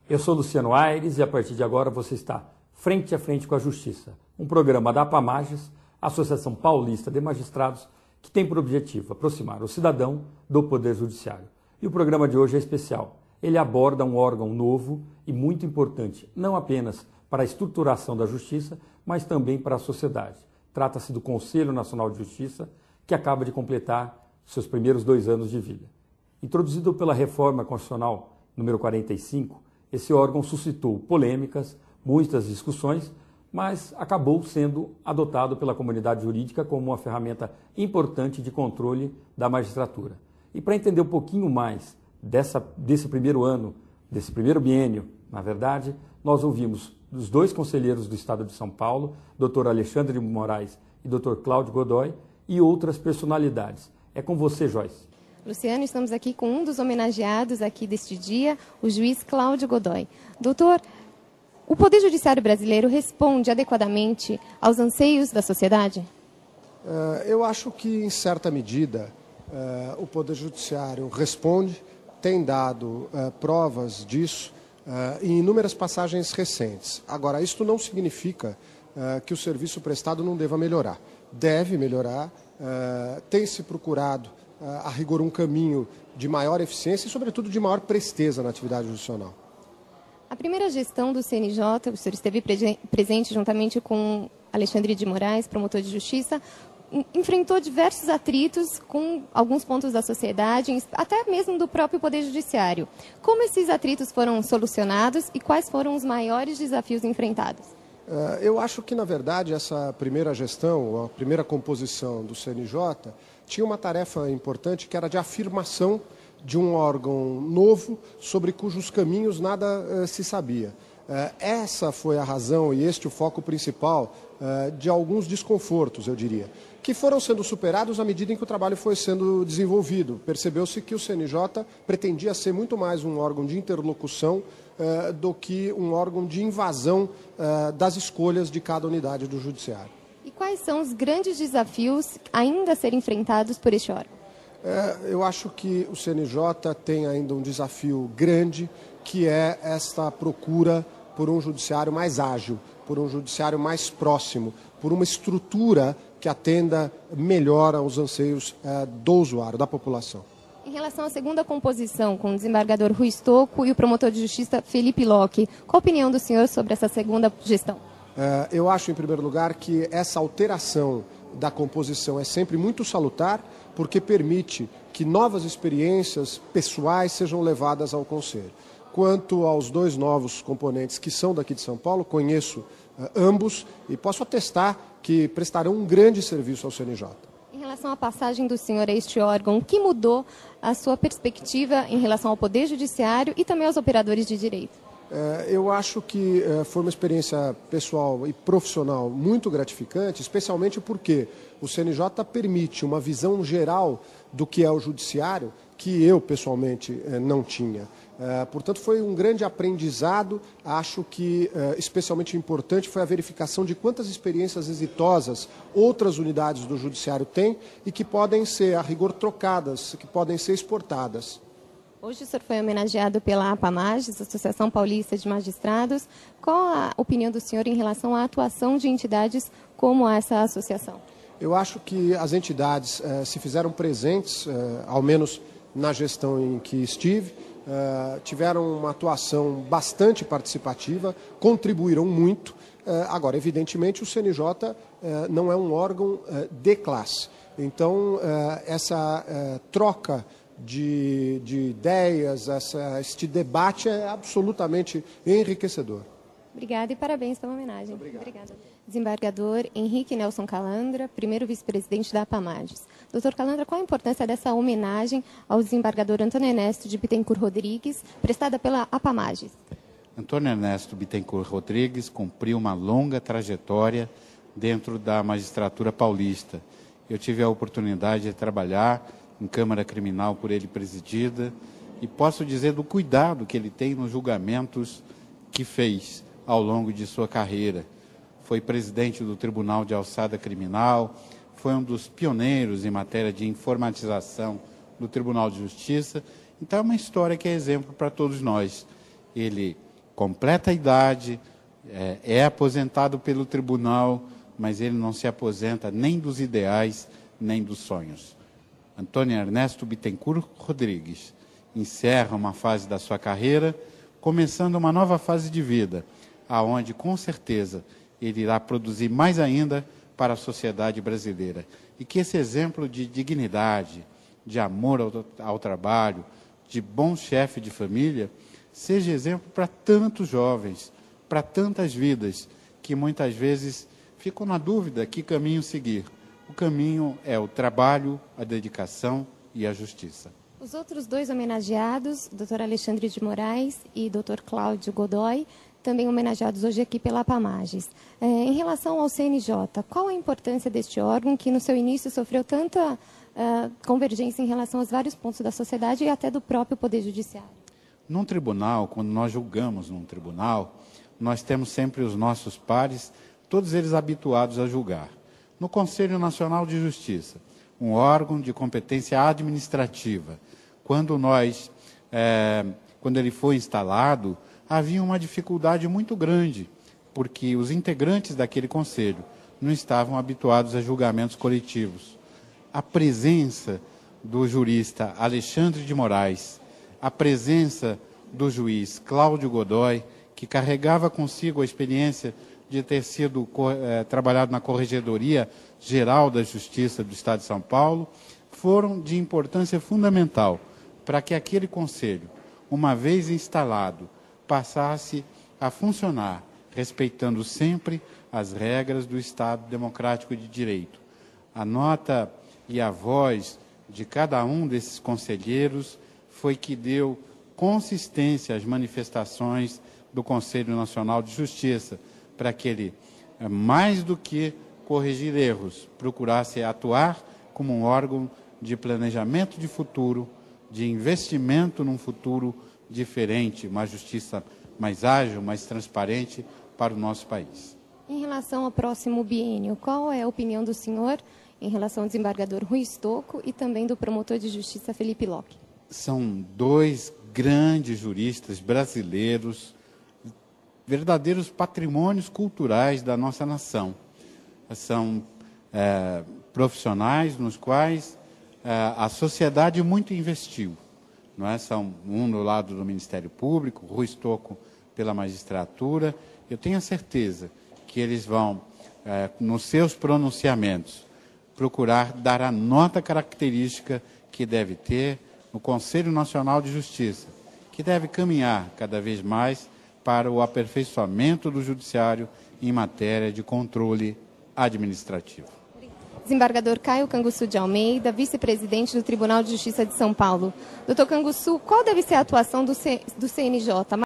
Eu sou Luciano Aires e a partir de agora você está frente a frente com a Justiça, um programa da APAMAGES, Associação Paulista de Magistrados, que tem por objetivo aproximar o cidadão do Poder Judiciário. E o programa de hoje é especial. Ele aborda um órgão novo e muito importante, não apenas para a estruturação da Justiça, mas também para a sociedade. Trata-se do Conselho Nacional de Justiça, que acaba de completar seus primeiros 2 anos de vida. Introduzido pela Reforma Constitucional número 45, esse órgão suscitou polêmicas, muitas discussões, mas acabou sendo adotado pela comunidade jurídica como uma ferramenta importante de controle da magistratura. E para entender um pouquinho mais desse primeiro ano, desse primeiro biênio, na verdade, nós ouvimos dos 2 conselheiros do Estado de São Paulo, Dr. Alexandre de Moraes e Dr. Cláudio Godoy, e outras personalidades. É com você, Joyce. Luciano, estamos aqui com um dos homenageados aqui deste dia, o juiz Cláudio Godoy. Doutor, o Poder Judiciário brasileiro responde adequadamente aos anseios da sociedade? Eu acho que, em certa medida, o Poder Judiciário responde, tem dado provas disso em inúmeras passagens recentes. Agora, isso não significa que o serviço prestado não deva melhorar. Deve melhorar, tem se procurado a rigor um caminho de maior eficiência e, sobretudo, de maior presteza na atividade judicional. A primeira gestão do CNJ, o senhor esteve presente juntamente com Alexandre de Moraes, promotor de justiça, enfrentou diversos atritos com alguns pontos da sociedade, até mesmo do próprio Poder Judiciário. Como esses atritos foram solucionados e quais foram os maiores desafios enfrentados? Eu acho que, na verdade, essa primeira gestão, a primeira composição do CNJ, tinha uma tarefa importante que era de afirmação de um órgão novo sobre cujos caminhos nada se sabia. Essa foi a razão e este o foco principal de alguns desconfortos, eu diria, que foram sendo superados à medida em que o trabalho foi sendo desenvolvido. Percebeu-se que o CNJ pretendia ser muito mais um órgão de interlocução do que um órgão de invasão das escolhas de cada unidade do Judiciário. E quais são os grandes desafios ainda a serem enfrentados por este órgão? Eu acho que o CNJ tem ainda um desafio grande, que é esta procura por um judiciário mais ágil, por um judiciário mais próximo, por uma estrutura que atenda melhor aos anseios do usuário, da população. Em relação à segunda composição, com o desembargador Rui Stocco e o promotor de justiça Felipe Locke, qual a opinião do senhor sobre essa segunda gestão? Eu acho, em primeiro lugar, que essa alteração da composição é sempre muito salutar, porque permite que novas experiências pessoais sejam levadas ao Conselho. Quanto aos 2 novos componentes que são daqui de São Paulo, conheço ambos e posso atestar que prestarão um grande serviço ao CNJ. Em relação à passagem do senhor a este órgão, o que mudou a sua perspectiva em relação ao Poder Judiciário e também aos operadores de direito? Eu acho que foi uma experiência pessoal e profissional muito gratificante, especialmente porque o CNJ permite uma visão geral do que é o judiciário que eu, pessoalmente, não tinha. Portanto, foi um grande aprendizado. Acho que, especialmente importante, foi a verificação de quantas experiências exitosas outras unidades do judiciário têm e que podem ser, a rigor, trocadas, que podem ser exportadas. Hoje o senhor foi homenageado pela APAMAGES, Associação Paulista de Magistrados. Qual a opinião do senhor em relação à atuação de entidades como essa associação? Eu acho que as entidades se fizeram presentes, ao menos na gestão em que estive, tiveram uma atuação bastante participativa, contribuíram muito. Agora, evidentemente, o CNJ não é um órgão de classe. Então, essa troca de ideias, este debate é absolutamente enriquecedor. Obrigada e parabéns pela homenagem. Obrigada. Desembargador Henrique Nelson Calandra, primeiro vice-presidente da APAMAGES. Doutor Calandra, qual a importância dessa homenagem ao desembargador Antônio Ernesto de Bittencourt Rodrigues, prestada pela APAMAGES? Antônio Ernesto Bittencourt Rodrigues cumpriu uma longa trajetória dentro da magistratura paulista. Eu tive a oportunidade de trabalhar em Câmara Criminal por ele presidida e posso dizer do cuidado que ele tem nos julgamentos que fez ao longo de sua carreira. Foi presidente do Tribunal de Alçada Criminal, foi um dos pioneiros em matéria de informatização do Tribunal de Justiça. Então é uma história que é exemplo para todos nós. Ele completa a idade, é aposentado pelo tribunal, mas ele não se aposenta nem dos ideais, nem dos sonhos. Antônio Ernesto Bittencourt Rodrigues encerra uma fase da sua carreira, começando uma nova fase de vida, aonde, com certeza, ele irá produzir mais ainda para a sociedade brasileira. E que esse exemplo de dignidade, de amor ao trabalho, de bom chefe de família, seja exemplo para tantos jovens, para tantas vidas, que muitas vezes ficam na dúvida que caminho seguir. O caminho é o trabalho, a dedicação e a justiça. Os outros dois homenageados, Dr. Alexandre de Moraes e Dr. Cláudio Godoy, também homenageados hoje aqui pela APAMAGES. Em relação ao CNJ, qual a importância deste órgão que no seu início sofreu tanta convergência em relação aos vários pontos da sociedade e até do próprio Poder Judiciário? Num tribunal, quando nós julgamos num tribunal, nós temos sempre os nossos pares, todos eles habituados a julgar. No Conselho Nacional de Justiça, um órgão de competência administrativa, quando ele foi instalado, havia uma dificuldade muito grande, porque os integrantes daquele conselho não estavam habituados a julgamentos coletivos. A presença do jurista Alexandre de Moraes, a presença do juiz Cláudio Godoy, que carregava consigo a experiência de ter sido trabalhado na Corregedoria Geral da Justiça do Estado de São Paulo, foram de importância fundamental para que aquele conselho, uma vez instalado, passasse a funcionar, respeitando sempre as regras do Estado Democrático de Direito. A nota e a voz de cada um desses conselheiros foi que deu consistência às manifestações do Conselho Nacional de Justiça, para que ele, mais do que corrigir erros, procurasse atuar como um órgão de planejamento de futuro, de investimento num futuro diferente, uma justiça mais ágil, mais transparente para o nosso país. Em relação ao próximo biênio, qual é a opinião do senhor em relação ao desembargador Rui Stocco e também do promotor de justiça Felipe Locke? São dois grandes juristas brasileiros, verdadeiros patrimônios culturais da nossa nação. São profissionais nos quais a sociedade muito investiu. Não é? São um do lado do Ministério Público, Rui Stocco pela magistratura. Eu tenho a certeza que eles vão, nos seus pronunciamentos, procurar dar a nota característica que deve ter no Conselho Nacional de Justiça, que deve caminhar cada vez mais para o aperfeiçoamento do Judiciário em matéria de controle administrativo. Desembargador Caio Canguçu de Almeida, vice-presidente do Tribunal de Justiça de São Paulo. Doutor Canguçu, qual deve ser a atuação do CNJ?